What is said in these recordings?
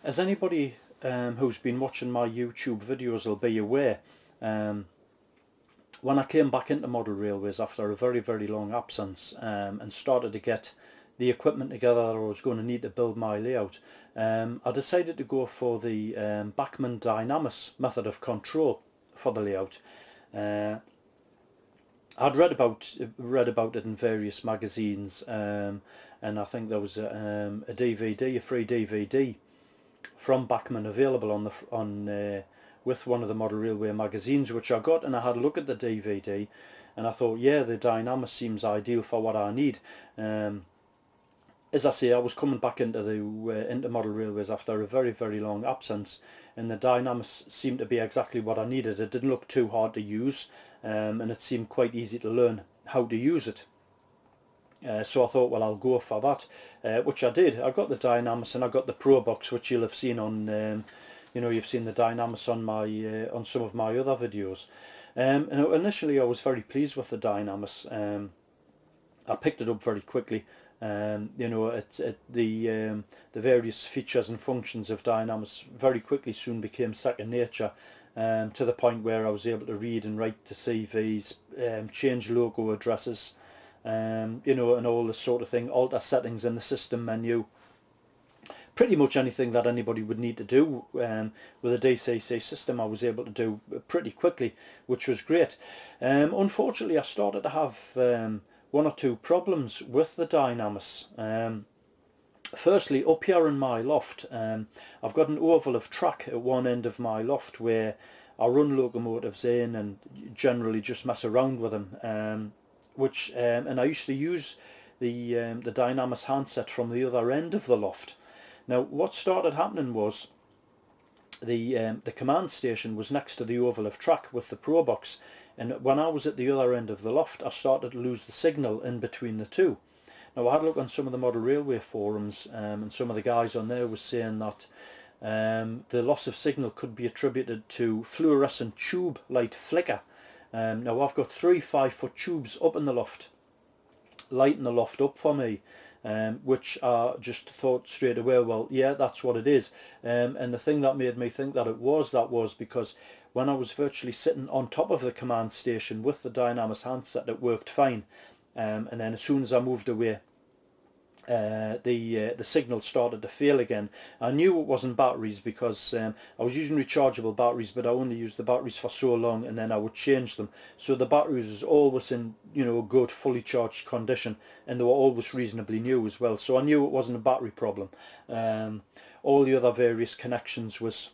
As anybody who's been watching my YouTube videos will be aware, when I came back into model railways after a very, very long absence and started to get the equipment together that I was going to need to build my layout, I decided to go for the Bachmann Dynamis method of control for the layout. I'd read about it in various magazines, and I think there was a free DVD from Bachmann available with one of the Model Railway magazines, which I got, and I had a look at the DVD, and I thought, yeah, the Dynamis seems ideal for what I need. As I say, I was coming back into Model Railways after a very, very long absence, and the Dynamis seemed to be exactly what I needed. It didn't look too hard to use, and it seemed quite easy to learn how to use it. So I thought, well, I'll go for that, which I did. I got the Dynamis and I got the Pro Box, which you'll have seen on, you've seen the Dynamis on on some of my other videos. And initially, I was very pleased with the Dynamis. I picked it up very quickly. The various features and functions of Dynamis very quickly soon became second nature, to the point where I was able to read and write to CVs, change logo addresses, and all this sort of thing, alter settings in the system menu. Pretty much anything that anybody would need to do with a DCC system I was able to do pretty quickly, which was great. Unfortunately, I started to have one or two problems with the Dynamis. Firstly, up here in my loft, I've got an oval of track at one end of my loft where I run locomotives in and generally just mess around with them. And I used to use the Dynamis handset from the other end of the loft. Now, what started happening was the command station was next to the oval of track with the Pro Box, and when I was at the other end of the loft, I started to lose the signal in between the two. Now, I had a look on some of the Model Railway forums, and some of the guys on there was saying that the loss of signal could be attributed to fluorescent tube light flicker. Now, I've got 3 5-foot tubes up in the loft, lighting the loft up for me, which I just thought straight away, well, yeah, that's what it is. And the thing that made me think that was because when I was virtually sitting on top of the command station with the Dynamis handset, it worked fine. And then as soon as I moved away, the signal started to fail again. I knew it wasn't batteries because I was using rechargeable batteries, but I only used the batteries for so long and then I would change them. So the batteries was always in good fully charged condition, and they were always reasonably new as well. So I knew it wasn't a battery problem. All the other various connections was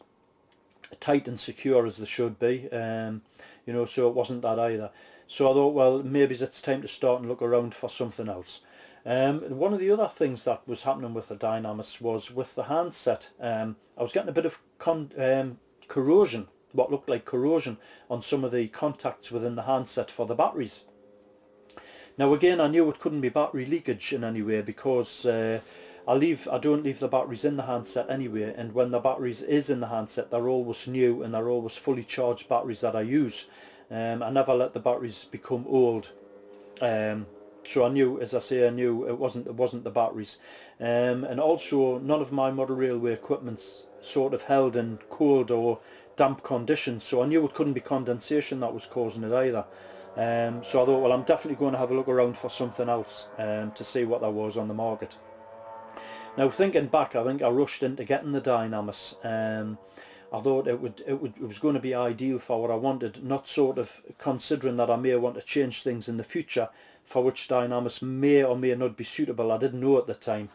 tight and secure as they should be, so it wasn't that either. So I thought, well, maybe it's time to start and look around for something else. One of the other things that was happening with the Dynamis was with the handset. I was getting a bit of corrosion, what looked like corrosion, on some of the contacts within the handset for the batteries. Now again, I knew it couldn't be battery leakage in any way because I don't leave the batteries in the handset anyway, and when the batteries is in the handset, they're always new and they're always fully charged batteries that I use. I never let the batteries become old. So I knew, as I say, it wasn't the batteries, and also none of my Model Railway equipment's sort of held in cold or damp conditions, so I knew it couldn't be condensation that was causing it either. So I thought, well, I'm definitely going to have a look around for something else to see what there was on the market. Now, thinking back, I think I rushed into getting the Dynamis. I thought it was going to be ideal for what I wanted, not sort of considering that I may want to change things in the future, for which Dynamis may or may not be suitable. I didn't know at the time.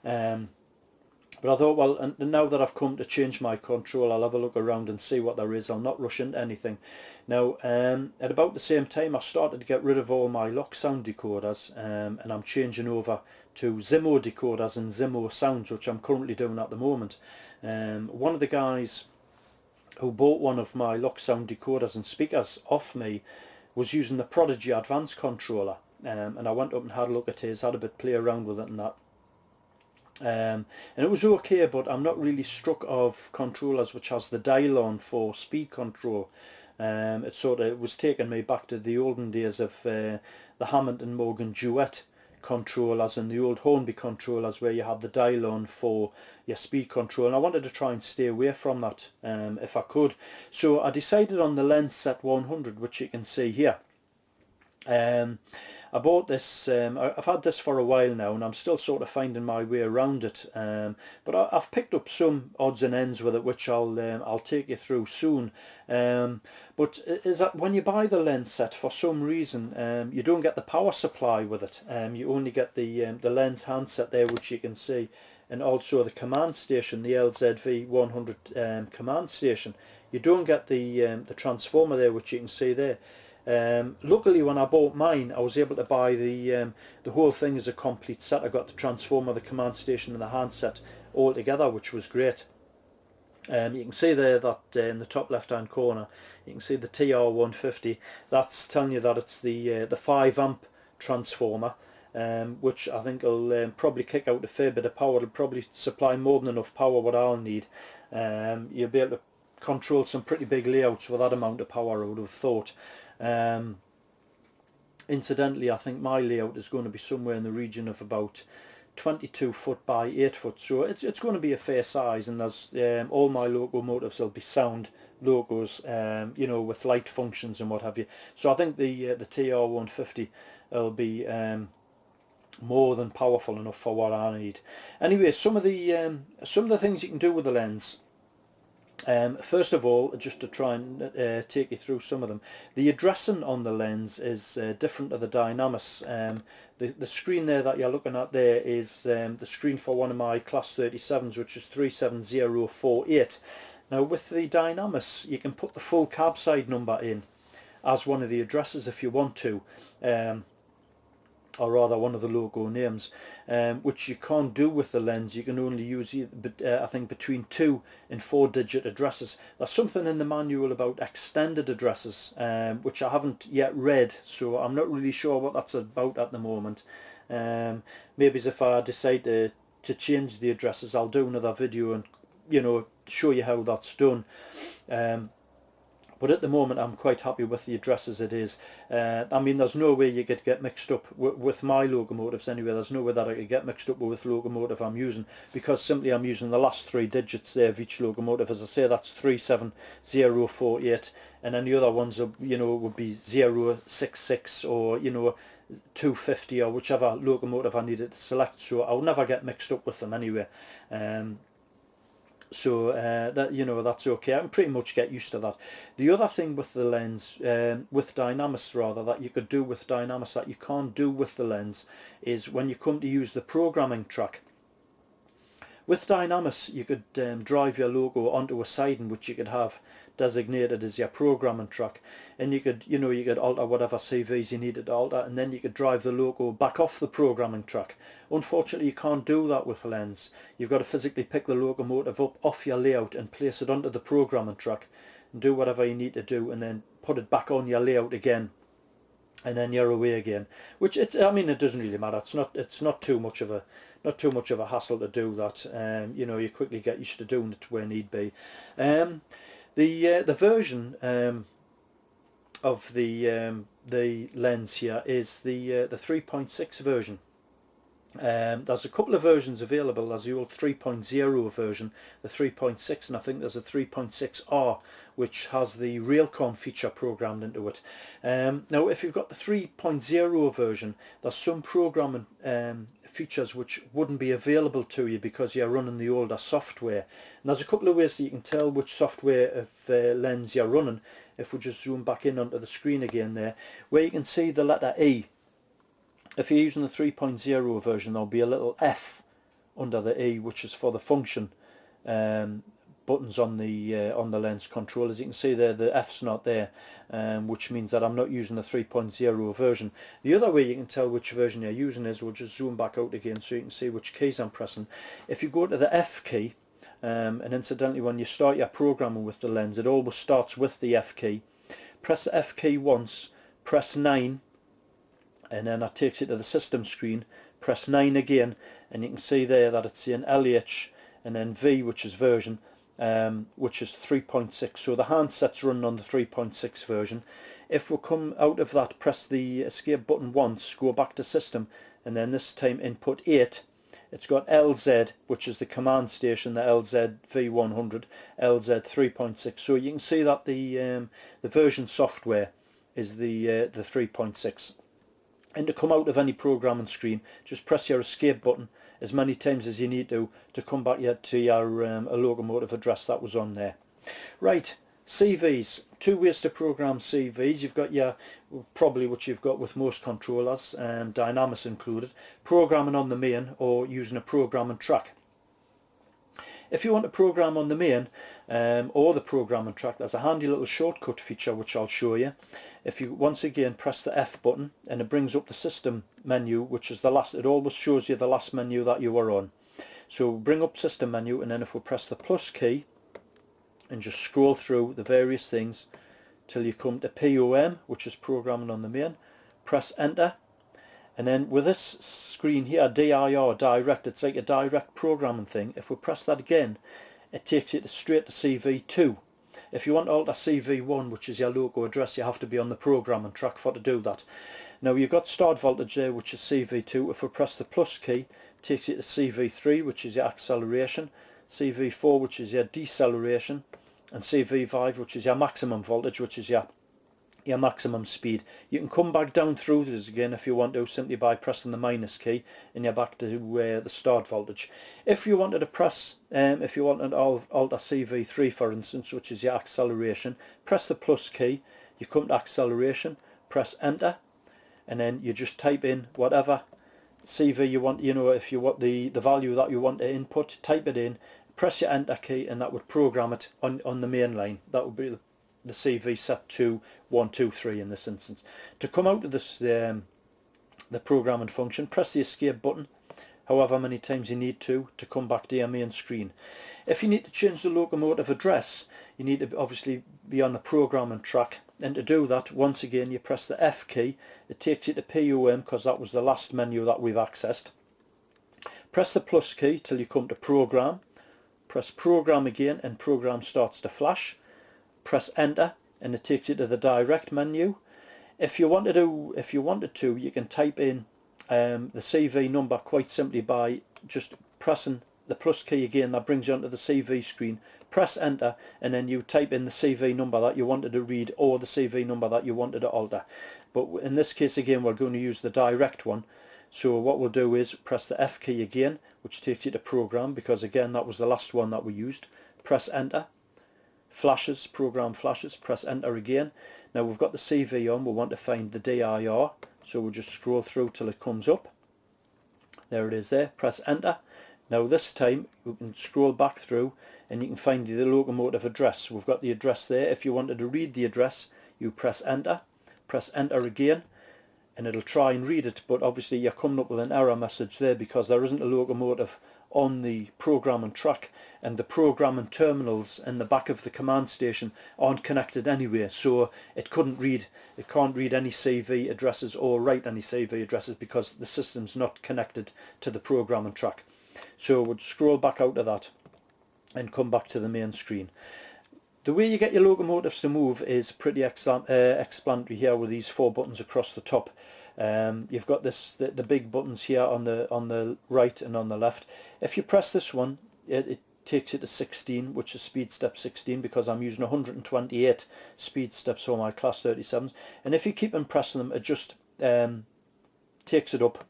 But I thought, well, and now that I've come to change my control, I'll have a look around and see what there is. I'll not rush into anything. Now, at about the same time, I started to get rid of all my lock sound decoders, and I'm changing over to Zimmo decoders and Zimmo sounds, which I'm currently doing at the moment. One of the guys who bought one of my lock sound decoders and speakers off me was using the Prodigy Advanced controller, and I went up and had a look at his, had a bit play around with it and that. And it was okay, but I'm not really struck of controllers which has the dial on for speed control. It was taking me back to the olden days of the Hammond and Morgan Duet control as in the old Hornby controllers where you had the dial on for your speed control, and I wanted to try and stay away from that if I could. So I decided on the Lenz Set 100, which you can see here. I bought this, I've had this for a while now and I'm still sort of finding my way around it, but I've picked up some odds and ends with it which I'll take you through soon. But is that when you buy the Lenz Set, for some reason you don't get the power supply with it. You only get the Lenz handset there, which you can see, and also the command station, the LZV 100 command station. You don't get the transformer there, which you can see there. Luckily, when I bought mine, I was able to buy the whole thing as a complete set. I got the transformer, the command station and the handset all together, which was great. You can see there that in the top left hand corner you can see the TR150. That's telling you that it's the 5 amp transformer, which I think will probably kick out a fair bit of power. It'll probably supply more than enough power what I'll need. You'll be able to control some pretty big layouts with that amount of power, I would have thought. Incidentally, I think my layout is going to be somewhere in the region of about 22 foot by 8 foot, so it's going to be a fair size, and there's all my locomotives will be sound logos, you know, with light functions and what have you. So I think the TR150 will be more than powerful enough for what I need. Anyway, some of the things you can do with the lens. First of all, just to try and take you through some of them, the addressing on the lens is different to the Dynamis. The screen there that you're looking at there is the screen for one of my Class 37s, which is 37048. Now with the Dynamis, you can put the full cab side number in as one of the addresses if you want to, or rather one of the logo names, which you can't do with the lens. You can only use I think between 2 and 4 digit addresses. There's something in the manual about extended addresses, which I haven't yet read, so I'm not really sure what that's about at the moment. Maybe if I decide to change the addresses, I'll do another video and, you know, show you how that's done. But at the moment I'm quite happy with the address as it is. I mean, there's no way you could get mixed up with my locomotives anyway. There's no way that I could get mixed up with locomotive I'm using, because simply I'm using the last 3 digits there of each locomotive. As I say, that's 37048, and then the other ones are, you know, would be 066 or, you know, 250 or whichever locomotive I needed to select. So I'll never get mixed up with them anyway. So that, you know, that's okay. I can pretty much get used to that. The other thing with the lens, with Dynamis rather, that you could do with Dynamis that you can't do with the lens, is when you come to use the programming track. With Dynamis, you could drive your logo onto a siding which you could have designated as your programming track, and you could, you know, you could alter whatever CVs you needed to alter, and then you could drive the logo back off the programming track. Unfortunately, you can't do that with lens. You've got to physically pick the locomotive up off your layout and place it onto the programming track and do whatever you need to do, and then put it back on your layout again, and then you're away again. Which I mean, it doesn't really matter. It's not too much of a hassle to do that. You know, you quickly get used to doing it where need be. The version of the lens here is the 3.6 version. There's a couple of versions available. There's the old 3.0 version, the 3.6, and I think there's a 3.6R, which has the Railcom feature programmed into it. Now, if you've got the 3.0 version, there's some programming features which wouldn't be available to you because you're running the older software. And there's a couple of ways that you can tell which software of lens you're running. If we just zoom back in onto the screen again there, where you can see the letter E. If you're using the 3.0 version, there'll be a little F under the E, which is for the function buttons on the lens control. As you can see there, the F's not there, which means that I'm not using the 3.0 version. The other way you can tell which version you're using is, we'll just zoom back out again so you can see which keys I'm pressing. If you go to the F key, and incidentally, when you start your programming with the lens, it always starts with the F key. Press the F key once, press 9, and then that takes you to the system screen. Press 9 again, and you can see there that it's saying LH and then V, which is version, which is 3.6. So the handset's running on the 3.6 version. If we come out of that, press the escape button once, go back to system, and then this time input 8. It's got LZ, which is the command station, the LZ V100, LZ 3.6. So you can see that the version software is the 3.6. And to come out of any programming screen, just press your escape button as many times as you need to come back to your a locomotive address that was on there. Right, CVs. Two ways to program CVs. You've got your, probably what you've got with most controllers, Dynamics included, programming on the main or using a programming track. If you want to program on the main or the programming track, there's a handy little shortcut feature which I'll show you. If you once again press the F button, and it brings up the system menu, which is the last, it always shows you the last menu that you were on. So bring up system menu, and then if we press the plus key and just scroll through the various things till you come to POM, which is programming on the main, press enter, and then with this screen here, DIR, direct, it's like a direct programming thing. If we press that again, it takes you straight to CV2. If you want to alter CV1, which is your local address, you have to be on the programming track for to do that. Now you've got start voltage there, which is CV2. If we press the plus key, it takes you to CV3, which is your acceleration, CV4, which is your deceleration, and CV5, which is your maximum voltage, which is your maximum speed. You can come back down through this again if you want to, simply by pressing the minus key, and you're back to the start voltage. If you wanted to press, if you wanted to alter CV3 for instance, which is your acceleration, press the plus key, you come to acceleration, press enter, and then you just type in whatever CV you want, you know, if you want the value that you want to input, type it in, press your enter key, and that would program it on the main line. That would be the CV set to 1, 2, 3 in this instance. To come out of this the programming function, press the escape button however many times you need to come back to your main screen. If you need to change the locomotive address, you need to obviously be on the programming track, and to do that, once again you press the F key. It takes you to POM because that was the last menu that we've accessed. Press the plus key till you come to program, press program again, and program starts to flash. Press enter, and it takes you to the direct menu. If you wanted to, you can type in the CV number quite simply by just pressing the plus key again. That brings you onto the CV screen. Press enter, and then you type in the CV number that you wanted to read or the CV number that you wanted to alter. But in this case again, we're going to use the direct one. So what we'll do is press the F key again, which takes you to program, because again that was the last one that we used. Press enter. Flashes, program flashes, press enter again. Now we've got the CV on, we want to find the DIR, so we'll just scroll through till it comes up. There it is there, press enter. Now this time we can scroll back through and you can find the locomotive address. We've got the address there. If you wanted to read the address, you press enter again, and it'll try and read it, but obviously you're coming up with an error message there because there isn't a locomotive on the programming track, and the programming terminals in the back of the command station aren't connected anyway, so it can't read any CV addresses or write any CV addresses because the system's not connected to the programming track. So we'll scroll back out of that and come back to the main screen. The way you get your locomotives to move is pretty explanatory here with these 4 buttons across the top. You've got the big buttons here on the right and on the left. If you press this one, it takes you to 16, which is speed step 16, because I'm using 128 speed steps for my class 37s. And if you keep on pressing them, it just takes it up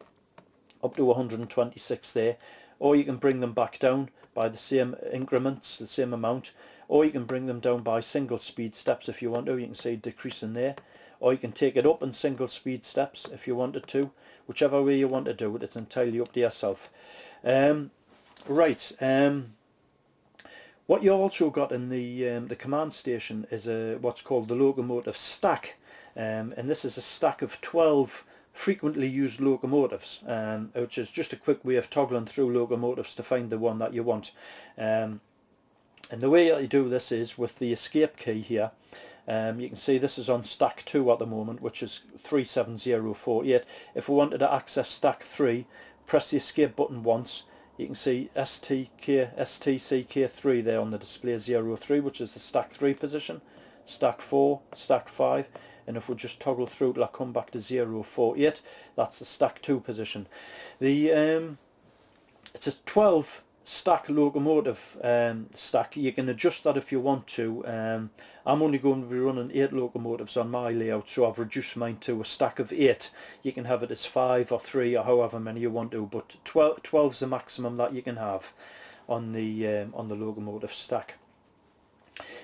to 126 there. Or you can bring them back down by the same increments, the same amount. Or you can bring them down by single speed steps if you want to. You can see decreasing there. Or you can take it up in single speed steps if you wanted to. Whichever way you want to do it, it's entirely up to yourself. What you also got in the command station is what's called the Locomotive Stack, and this is a stack of 12 frequently used locomotives, which is just a quick way of toggling through locomotives to find the one that you want. And the way you do this is with the escape key here. You can see this is on stack 2 at the moment, which is 37048. If we wanted to access stack 3, press the escape button once. You can see STCK3 there on the display 03, which is the stack 3 position, stack 4, stack 5, and if we just toggle through till I come back to 048, that's the stack 2 position. It's a 12 stack locomotive stack. You can adjust that if you want to. I'm only going to be running 8 locomotives on my layout, so I've reduced mine to a stack of 8. You can have it as 5 or 3 or however many you want to, but 12 is the maximum that you can have on the locomotive stack.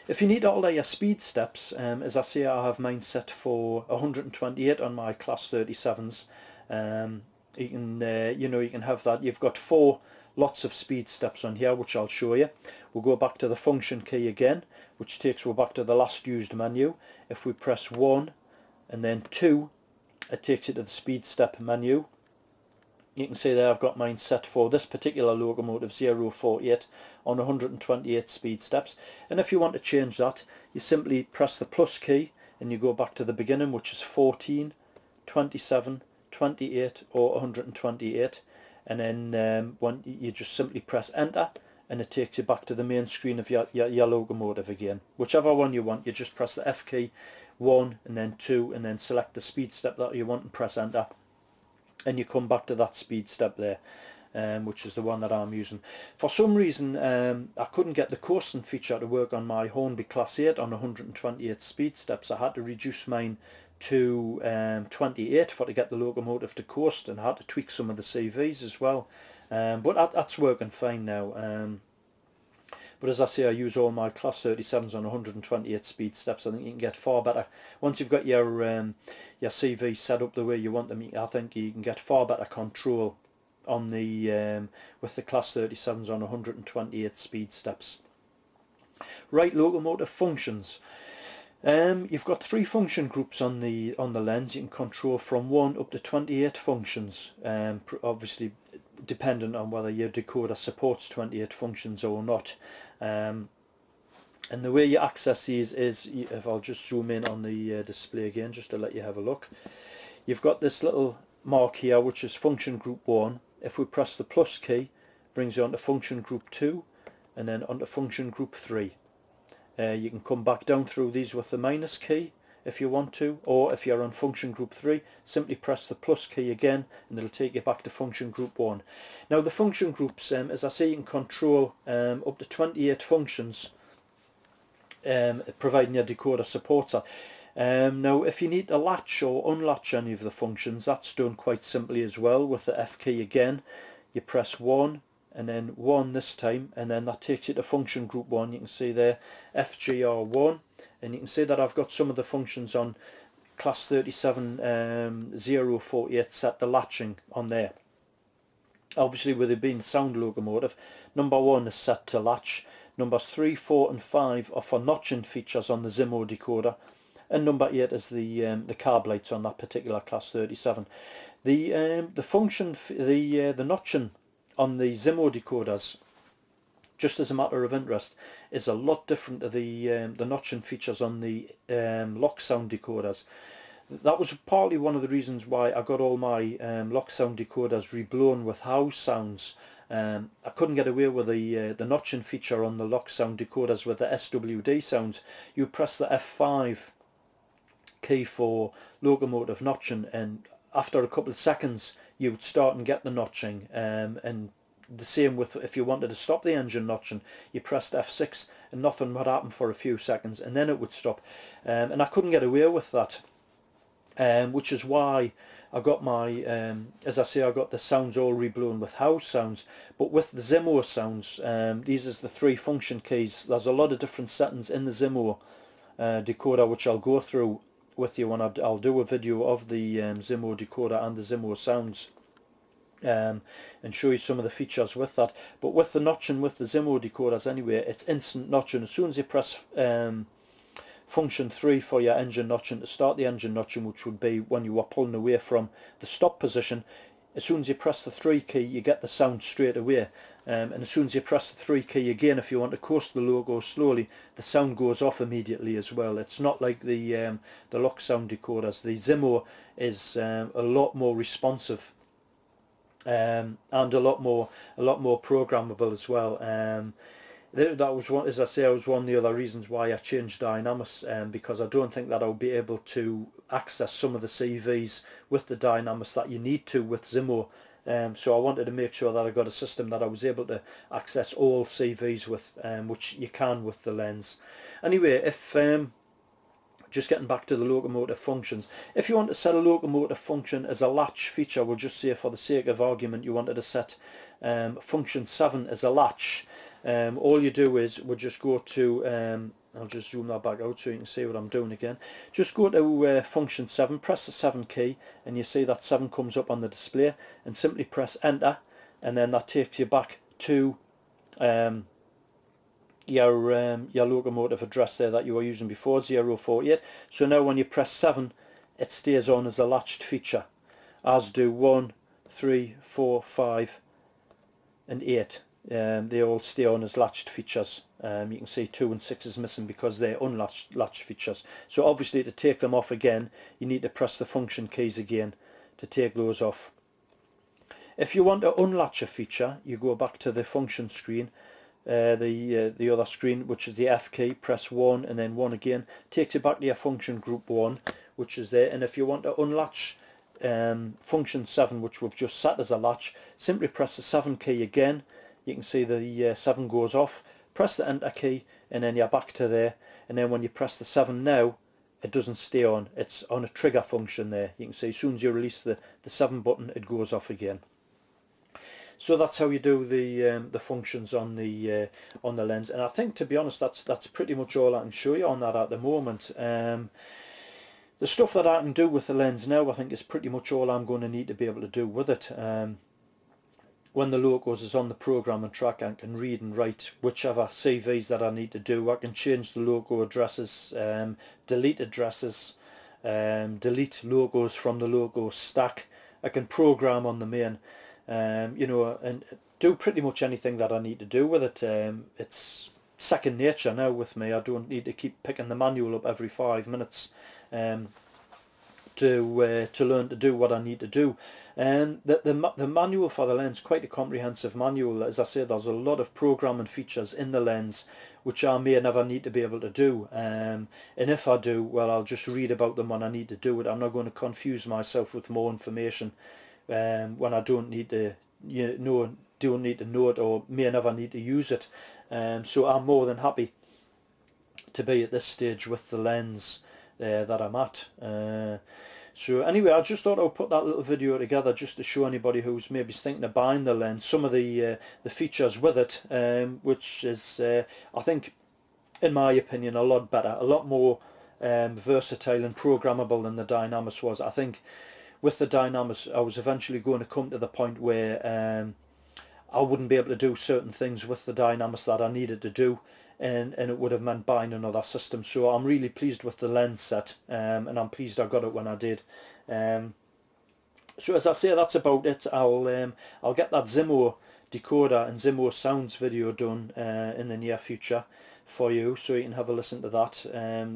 If you need to alter your speed steps, as I say, I have mine set for 128 on my class 37s. You can have that. You've got 4 lots of speed steps on here, which I'll show you. We'll go back to the function key again, which takes us back to the last used menu. If we press 1 and then 2, it takes you to the speed step menu. You can see there I've got mine set for this particular locomotive 048 on 128 speed steps. And if you want to change that, you simply press the plus key and you go back to the beginning, which is 14, 27, 28 or 128, and then when you just simply press enter and it takes you back to the main screen of your locomotive again. Whichever one you want, you just press the F key, 1 and then 2, and then select the speed step that you want and press enter, and you come back to that speed step there, which is the one that I'm using. For some reason I couldn't get the coasting feature to work on my Hornby Class 8 on 128 speed steps. I had to reduce mine to 28 to get the locomotive to coast, and I had to tweak some of the CVs as well, but that's working fine now. But as I say, I use all my class 37s on 128 speed steps. I think you can get far better once you've got your CV set up the way you want them. I think you can get far better control on the with the class 37s on 128 speed steps. Right, locomotive functions. You've got 3 function groups on the Lenz. You can control from 1 up to 28 functions, obviously dependent on whether your decoder supports 28 functions or not. And the way you access these is, if I'll just zoom in on the display again just to let you have a look, you've got this little mark here which is function group 1. If we press the plus key, brings you onto function group 2 and then onto function group 3. You can come back down through these with the minus key if you want to, or if you're on function group 3, simply press the plus key again and it'll take you back to function group 1. Now the function groups, as I say, you can control up to 28 functions, providing your decoder supports that. Now if you need to latch or unlatch any of the functions, that's done quite simply as well with the F key again. You press 1 and then 1 this time, and then that takes you to function group 1. You can see there FGR1, and you can see that I've got some of the functions on class 37 048 set to latching on there. Obviously with it being sound locomotive, number 1 is set to latch, numbers 3, 4 and 5 are for notching features on the Zimo decoder, and number 8 is the carb lights on that particular class 37. The notching on the Zimo decoders, just as a matter of interest, is a lot different to the notching features on the lock sound decoders. That was partly one of the reasons why I got all my lock sound decoders reblown with house sounds. I couldn't get away with the notching feature on the lock sound decoders with the SWD sounds. You press the F5 key for locomotive notching, and after a couple of seconds you would start and get the notching, and the same with if you wanted to stop the engine notching, you pressed F6 and nothing would happen for a few seconds and then it would stop, and I couldn't get away with that, which is why I got my, as I say, I got the sounds all reblown with house sounds. But with the Zimo sounds, these is the 3 function keys. There's a lot of different settings in the Zimo decoder which I'll go through with you when I'll do a video of the Zimo decoder and the Zimo sounds, and show you some of the features with that. But with the notching with the Zimo decoders anyway, it's instant notching. As soon as you press function 3 for your engine notching to start the engine notching, which would be when you are pulling away from the stop position, as soon as you press the 3 key you get the sound straight away, and as soon as you press the 3 key again, if you want to coast the logo slowly, the sound goes off immediately as well. It's not like the lock sound decoders. The Zimo is a lot more responsive, and a lot more programmable as well. that was one, as I say, was one of the other reasons why I changed Dynamis, because I don't think that I'll be able to access some of the CVs with the Dynamis that you need to with Zimo. So I wanted to make sure that I got a system that I was able to access all CVs with, which you can with the Lenz. Anyway, if just getting back to the locomotive functions, if you want to set a locomotive function as a latch feature, we'll just say for the sake of argument you wanted to set function 7 as a latch. All you do is we'll just go to I'll just zoom that back out so you can see what I'm doing again. Just go to function 7, press the 7 key, and you see that 7 comes up on the display, and simply press enter, and then that takes you back to your locomotive address there that you were using before, 048. So now when you press 7, it stays on as a latched feature, as do 1, 3, 4, 5 and 8. They all stay on as latched features. You can see 2 and 6 is missing because they're unlatched features. So obviously to take them off again, you need to press the function keys again to take those off. If you want to unlatch a feature, you go back to the function screen, the other screen, which is the F key, press 1 and then 1 again, takes you back to your function group 1, which is there. And if you want to unlatch function 7, which we've just set as a latch, simply press the 7 key again. You can see the 7 goes off, press the enter key, and then you're back to there. And then when you press the 7 now, it doesn't stay on, it's on a trigger function there. You can see as soon as you release the 7 button, it goes off again. So that's how you do the functions on the Lenz. And I think, to be honest, that's pretty much all I can show you on that at the moment. The stuff that I can do with the Lenz now, I think, is pretty much all I'm going to need to be able to do with it. When the locos is on the programming track, I can read and write whichever CVs that I need to do. I can change the logo addresses, delete addresses, delete logos from the logo stack. I can program on the main, you know, and do pretty much anything that I need to do with it. It's second nature now with me. I don't need to keep picking the manual up every 5 minutes to learn to do what I need to do. And the manual for the Lenz, quite a comprehensive manual. As I said, there's a lot of programming features in the Lenz which I may never need to be able to do. And if I do, well, I'll just read about them when I need to do it. I'm not going to confuse myself with more information when I don't need to, don't need to know it or may never need to use it. So I'm more than happy to be at this stage with the Lenz that I'm at. So anyway, I just thought I would put that little video together just to show anybody who's maybe thinking of buying the Lenz some of the features with it, which is, I think, in my opinion, a lot better, a lot more versatile and programmable than the Dynamis was. I think with the Dynamis, I was eventually going to come to the point where I wouldn't be able to do certain things with the Dynamis that I needed to do. And it would have meant buying another system. So I'm really pleased with the Lenz set, and I'm pleased I got it when I did. So as I say, that's about it. I'll get that Zimo decoder and Zimo sounds video done in the near future for you, so you can have a listen to that.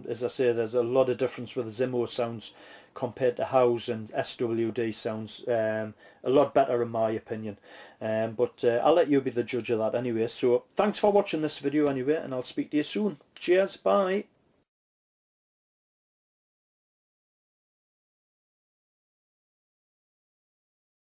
As I say, there's a lot of difference with the Zimo sounds compared to house and SWD sounds. A lot better in my opinion, but I'll let you be the judge of that anyway. So thanks for watching this video anyway, and I'll speak to you soon. Cheers, bye.